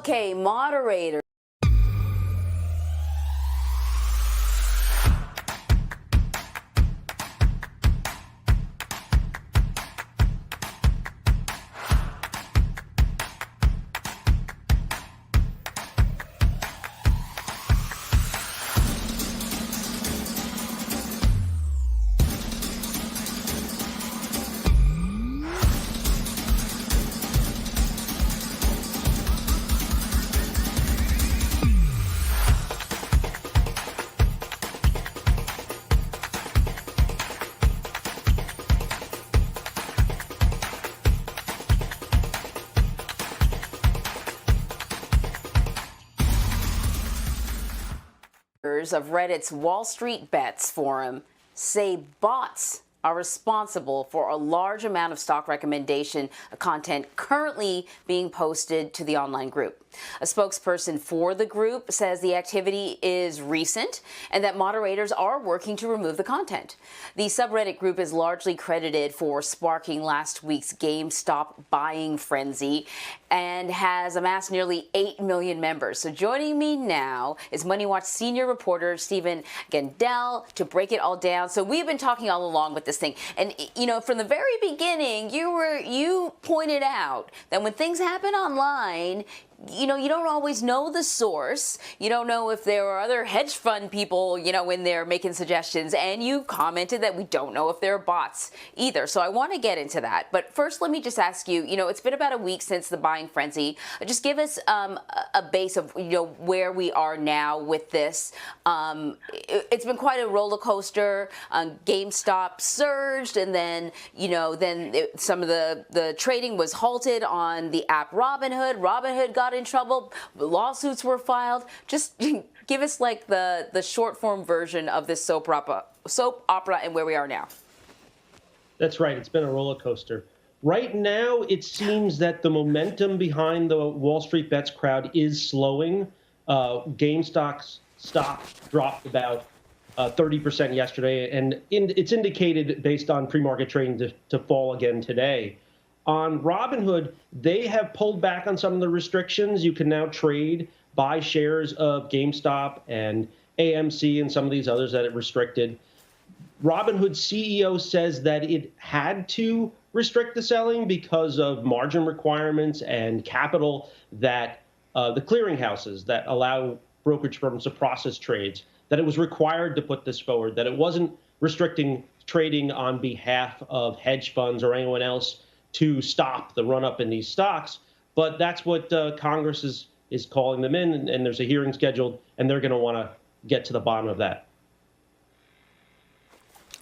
Okay, moderator. Of Reddit's WallStreetBets forum say bots are responsible for a large amount of stock recommendation content currently being posted to the online group. A spokesperson for the group says the activity is recent and that moderators are working to remove the content. The subreddit group is largely credited for sparking last week's GameStop buying frenzy and has amassed nearly 8 million members. So joining me now is MoneyWatch senior reporter Stephen Gandel to break it all down. So we've been talking all along with this thing. And, you know, from the very beginning, you pointed out that when things happen online, you know, you don't always know the source. You don't know if there are other hedge fund people, you know, in there making suggestions. And you commented that we don't know if there are bots either. So I want to get into that. But first, let me just ask you, you know, it's been about a week since the buying frenzy. Just give us a base of, you know, where we are now with this. It's been quite a roller coaster. GameStop surged, and then, you know, some of the trading was halted on the app Robinhood. Robinhood got in trouble. Lawsuits were filed. Just give us like the short form version of this soap opera and where we are now. That's right. It's been a roller coaster. Right now, it seems that the momentum behind the WallStreetBets crowd is slowing. GameStop's stock dropped about 30% yesterday, and it's indicated based on pre-market trading to fall again today. On Robinhood, they have pulled back on some of the restrictions. You can now buy shares of GameStop and AMC and some of these others that it restricted. Robinhood's CEO says that it had to restrict the selling because of margin requirements and capital that the clearinghouses that allow brokerage firms to process trades, that it was required to put this forward, that it wasn't restricting trading on behalf of hedge funds or anyone else to stop the run-up in these stocks. But that's what Congress is calling them in, and there's a hearing scheduled, and they're going to want to get to the bottom of that.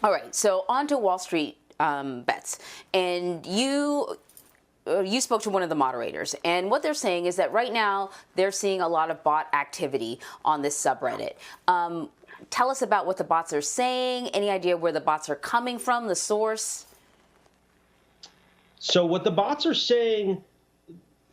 All right, so on to Wall Street bets. And you spoke to one of the moderators, and what they're saying is that right now they're seeing a lot of bot activity on this subreddit. Tell us about what the bots are saying, any idea where the bots are coming from, the source? So what the bots are saying,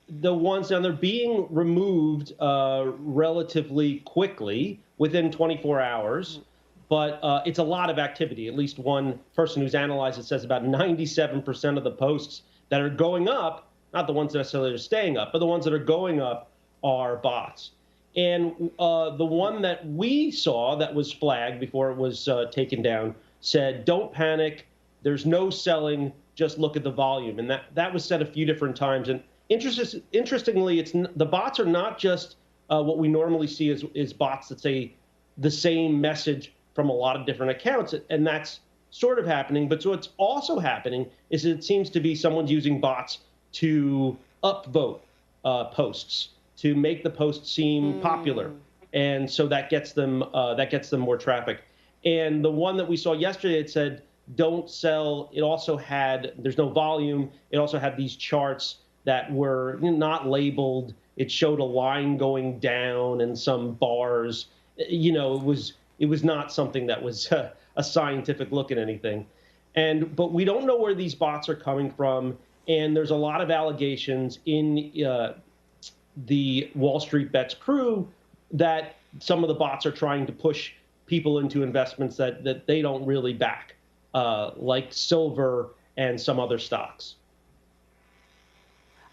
the ones now, they're being removed relatively quickly, within 24 hours. But it's a lot of activity. At least one person who's analyzed it says about 97% of the posts that are going up, not the ones necessarily are staying up, but the ones that are going up are bots. And the one that we saw that was flagged before it was taken down said, "Don't panic. There's no selling. Just look at the volume." And that was said a few different times. And interestingly, the bots are not just what we normally see as bots that say the same message from a lot of different accounts. And that's sort of happening. But so what's also happening is it seems to be someone's using bots to upvote posts, to make the post seem popular. And so that gets them more traffic. And the one that we saw yesterday, it said, "Don't sell." It also had, there's no volume. It also had these charts that were not labeled. It showed a line going down and some bars. You know, it was not something that was a scientific look at anything. But we don't know where these bots are coming from. And there's a lot of allegations in the WallStreetBets crew that some of the bots are trying to push people into investments that they don't really back, like silver and some other stocks.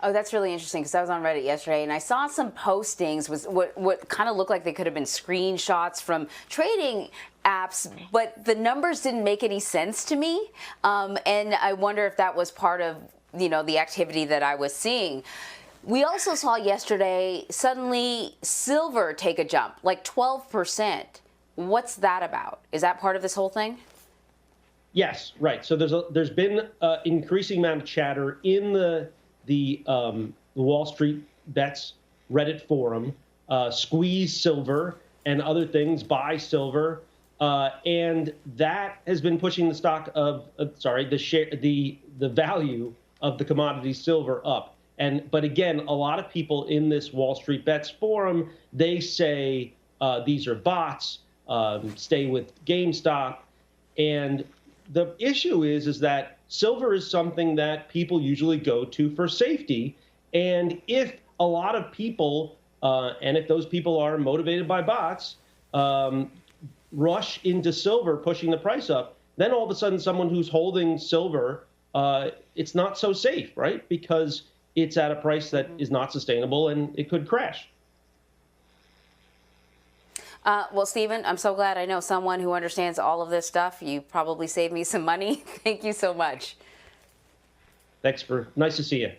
Oh, that's really interesting because I was on Reddit yesterday and I saw some postings with what kind of looked like they could have been screenshots from trading apps, but the numbers didn't make any sense to me. And I wonder if that was part of, the activity that I was seeing. We also saw yesterday suddenly silver take a jump, like 12%. What's that about? Is that part of this whole thing? Yes, right. So there's been an increasing amount of chatter in the Wall Street Bets Reddit forum, squeeze silver and other things, buy silver, and that has been pushing the stock of the value of the commodity silver up. But again, a lot of people in this Wall Street Bets forum, they say these are bots, stay with GameStop, and the issue is that silver is something that people usually go to for safety. And if a lot of people, and if those people are motivated by bots, rush into silver, pushing the price up, then all of a sudden someone who's holding silver, it's not so safe, right? Because it's at a price that is not sustainable and it could crash. Well, Stephen, I'm so glad I know someone who understands all of this stuff. You probably saved me some money. Thank you so much. Nice to see you.